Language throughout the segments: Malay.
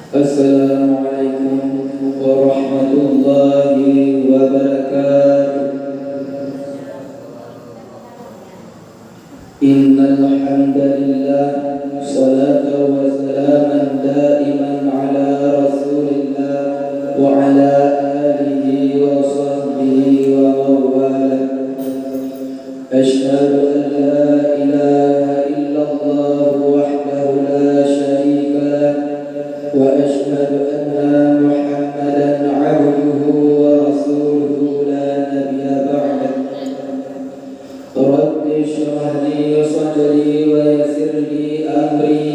Assalamualaikum warahmatullahi wabarakatuh. Innal hamdalillah salatu wa salaman daiman ala Rasulillah wa ala alihi wa sahbihi wa mawala. Asyhadu an la ilaha illallah wahdahu la syarika lah wa asyhadu anna Muhammadan abduhu wa rasuluhu la nabiyya ba'dah. Rabbi shrah li sadri wa yassir li amri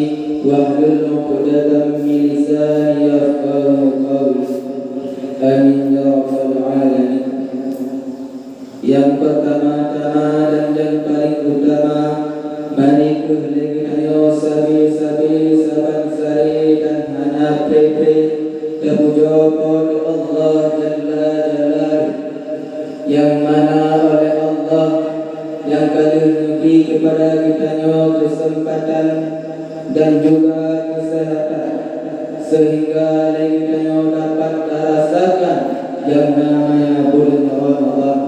wahlul 'uqdatam min lisani yafqahu qawli. Amin ya rabbal alamin. Yang pertama-tama dan yang paling utama, mari kehlengkayo sabi-sabi saban sari dan hana pepe terpuja pada Allah Jalla Jalaluhu, yang mana oleh Allah yang kali memberi kepada kitanya kesempatan dan juga kesehatan sehingga kitanya dapat merasakan yang namanya bulan Ramadan,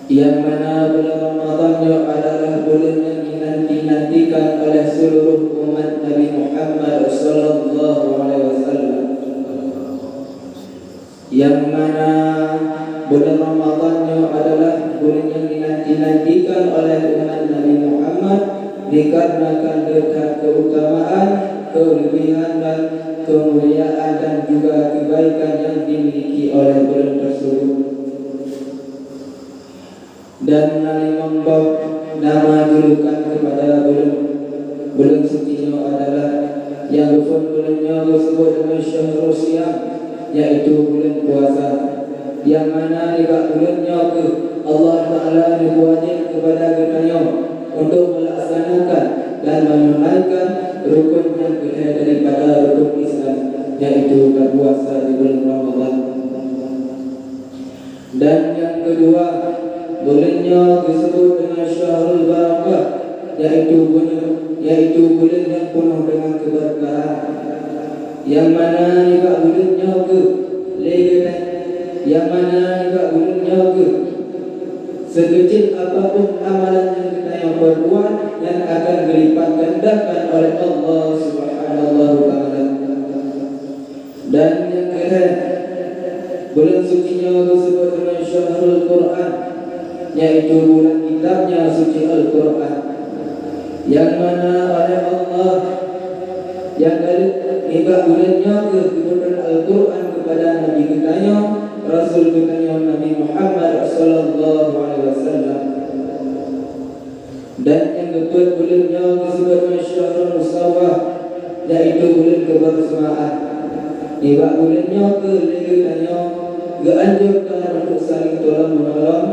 yang mana bulan Ramadan adalah bulan yang dinanti-nantikan oleh seluruh umat Nabi Muhammad sallallahu alaihi wasallam, yang mana bulan Ramadan adalah bulan yang dinanti-nantikan oleh umat Nabi Muhammad dikarenakan dekat keutamaan, kelebihan dan kemuliaan dan juga kebaikan yang dimiliki oleh bulan tersebut. Dan Nabi membawa nama julukan kepada bulan suci adalah yang bulannya disebut dengan Syahrul Siyam, yaitu bulan puasa, yang mana juga bulannya ke Allah Ta'ala diwajib kepada kita untuk melaksanakan dan menunaikan rukun yang kedua daripada rukun Islam, yaitu berpuasa di bulan Ramadan. Dan yang kedua, bulannya disebut dengan Syahrul Barakah, yaitu bulan yang penuh dengan keberkahan, yang mana juga bulannya sekecil apapun amalan yang kita yang berbuat yang akan dilipat gandakan oleh Allah Subhanahu wa Ta'ala. Dan yang ketiga, bulan sucinya disebut dengan Syahrul Quran, yaitu bulan kitabnya suci Al-Quran, yang mana oleh Allah yang tiba bulannya kebenaran Al-Quran kepada Nabi kitanya, Rasul kitanya Nabi Muhammad sallallahu alaihi wasallam. Dan yang kedua, bulannya disebut Syahrul Musawah, yaitu bulan kebersamaan. Tiba bulannya kitanya dianjurkan untuk saling tolong menolong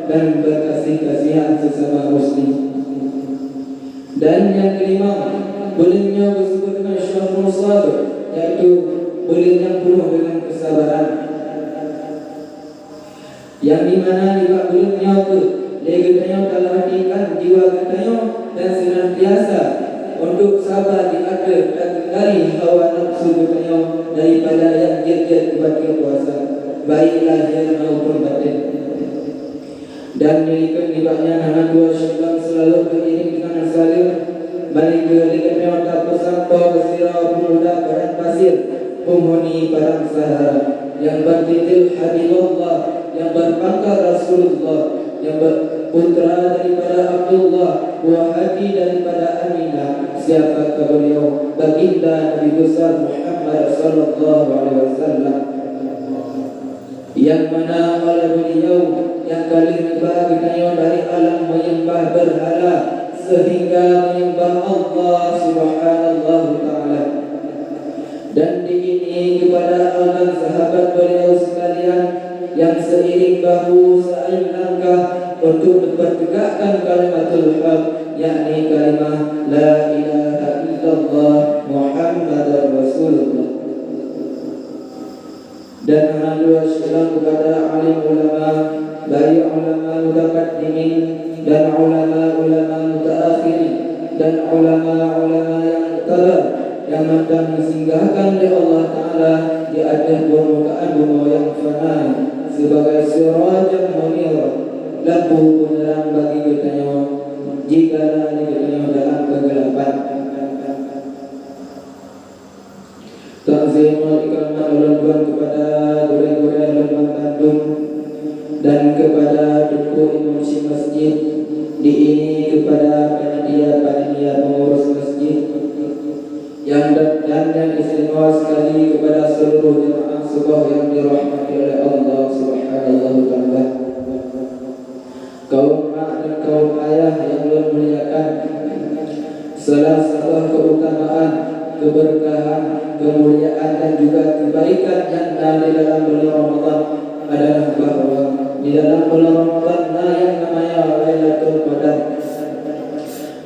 dan berkasih-kasihan sesama muslim. Dan yang kelima, bulannya disebut dengan Syahrul Sabr, yaitu bulan yang penuh dengan kesabaran, yang dimana juga bulannya kitanya dalam hatikan jiwa kitanya dan senantiasa untuk sabar dari hawa nafsu kitanya daripada yang giat-giat kepada puasa, baik lahir maupun batin. Dan dirikan dibaknya hana dua syaitan selalu beriring dengan saling balik kelikatnya tak bersampa bersirah pemuda padang pasir, penghuni padang sahara, yang bertitil Habibullah, yang berpangkat Rasulullah, yang berputra daripada Abdullah, buah hati daripada Aminah. Siapakah beliau? Baginda Nabi besar Muhammad sallallahu alaihi wasallam, yang mana oleh beliau yang kali kita dari alam menyembah berhala sehingga menyembah Allah Subhanahu Ta'ala. Dan diiringi kepada alam sahabat beliau sekalian yang seiring bahu seiring langkah untuk mempertegakkan kalimatul haq, yakni kalimah la ilaha illallah Muhammadar Rasulullah. Dan alhamdulillah syukur kepada alim ulama, baik ulama mutaqaddimin dan ulama mutaakhirin dan ulama yang telah yang akan disinggahkan oleh Allah Ta'ala di atas permukaan bumi yang fana sebagai sirajan munir, lampu penerang bagi kita jika kita dalam kegelapan. Ta'zimul ikramat ulun kepada guru-guru Lembang Bandung dan kepada Duku Imam Syekh Masjid di ini, kepada panitia pengurus masjid yang istimewa sekali, kepada seluruh jemaah subuh yang dirahmati oleh Allah Subhanahu wa taala. Kaum mak dan kaum ayah yang Allah muliakan, salah satu keutamaan, keberkahan, kemuliaan dan juga kebaikan yang ada di dalam bulan Ramadan adalah bahwa di dalam bulan Ramadan yang namanya Lailatul Qadar,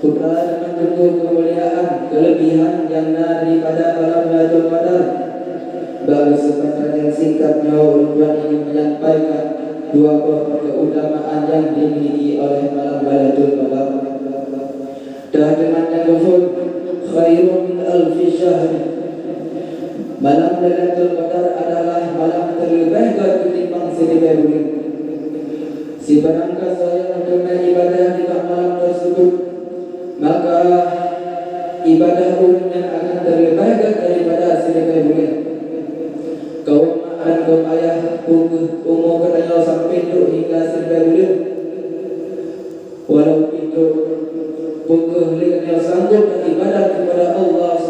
putra dengan bentuk kemuliaan, kelebihan yang daripada malam Lailatul Qadar. Bagi sebentar yang singkatnya ulun ingin menyampaikan dua keutamaan yang dimiliki oleh malam Lailatul Qadar. Dan dengan yang kufur khairun min alfi syahr. Malam Lailatul Qadar adalah malam terlebih ketimbang 1000 bulan. Si barangkali saya menunaikan ibadah di malam tersebut, maka ibadah ulun yang akan terlebih daripada 1000 bulan. Kaum dan kaum ayah umur katanya sampai hidup hingga 1000 bulan, walau itu pukul yang sanggup beribadah kepada Allah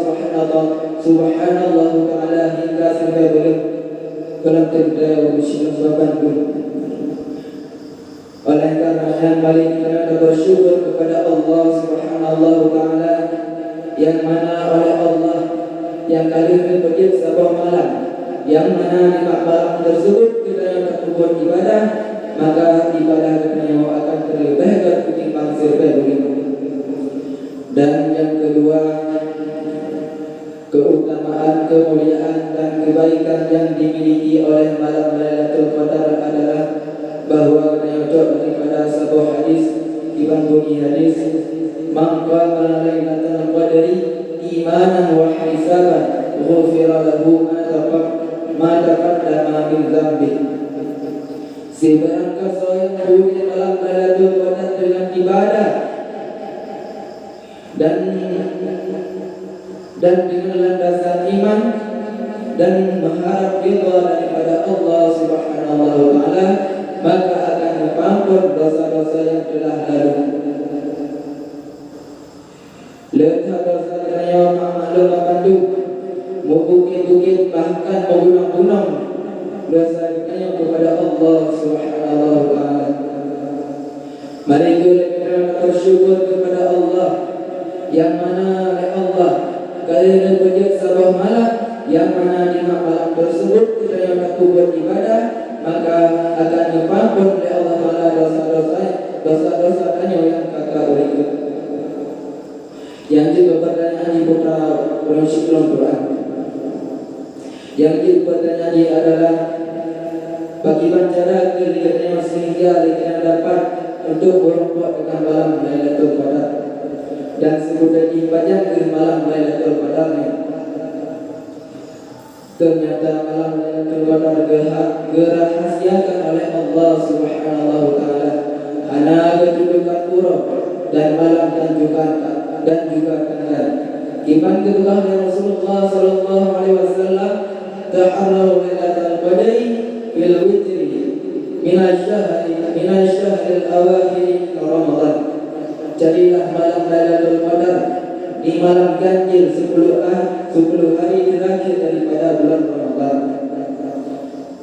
Subhanallah Ta'ala hingga 1000 bulan. Kalau tidak bersyukur sebab oleh karena mari kita bersyukur kepada Allah Subhanahu wa taala yang mana oleh Allah yang kali ini berjaya sebuah malam yang mana di malam tersebut kita yang berbuat ibadah, maka ibadah kita akan terlebih ketimbang 1000 bulan. Dan yang kedua, keutamaan, kemuliaan dan kebaikan yang dimiliki oleh malam Lailatul Qadar adalah bahwa daripada sebuah hadis dibandungi hadis, man qama lailatul qadri imanan wa hisaban ghufira lahu ma taqaddama min dzambi. Sebarang kau yang berdiri malam Lailatul Qadar dengan ibadah dan dengan landasan iman dan mengharap ridha daripada Allah Subhanahu wa taala, maka akan diampun dosa-dosa yang telah lalu. Lihat dosa yang maklum bantu, membukit-bukit bahkan membunuh-bunuh dosa yang kepada Allah Subhanahu wa taala. Mari kita bersyukur kepada Allah yang mana Allah kalian berjaya sebuah malam yang mana di malam tersebut kita yang berbuat ibadah, maka akan diampun oleh Allah Taala dosa-dosa yang kakak berikut. Yang juga pertanyaan di putra Al Quran. Yang juga pertanyaan adalah bagaimana cara kita sehingga kita dapat untuk berbuat dengan malam Lailatul Qadar dan sebuah ibadah ke malam Lailatul Qadar ini. Ternyata malam Lailatul Qadar dirahasiakan oleh Allah Subhanahu wa taala. Hanya kedudukan pura dan malam dan juga tanggal. Iman kedua Rasulullah sallallahu alaihi wasallam, ta'arrau lailatul qadri fil witri min asy-syahr al-awakhir Ramadan. Jadilah malam Lailatul Qadar di malam ganjil 10 hari terakhir daripada bulan Ramadan.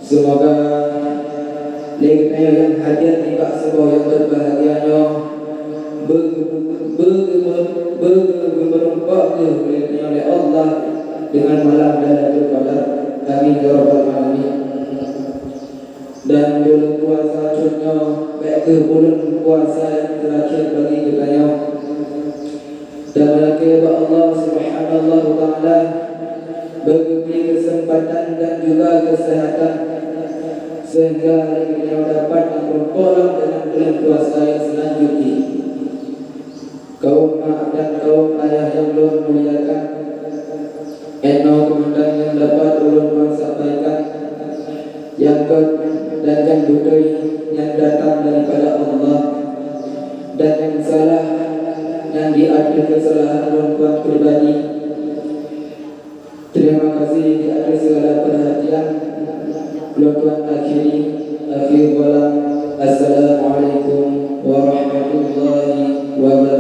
Semoga kita yang hadir di sebuah yang berbahagianya berempat oleh Allah dengan malam Lailatul Qadar. Amin ya rabbal alamin. Dan bulan puasa contohnya baik ke bulan puasa yang terakhir bagi kita yang dan lagi Allah Subhanahu wa taala beri kesempatan dan juga kesehatan sehingga kita dapat berpulang dengan bulan puasa yang selanjutnya. Kaum mak dan kaum ayah yang belum muliakan, Eno kemudian yang dapat ulun sampaikan yang dan yang budaya yang datang daripada Allah, dan yang salah yang diadu kesalahan ulun pribadi. Terima kasih di atas segala perhatian. Ulun akhiri akhir walam. Assalamualaikum warahmatullahi wabarakatuh.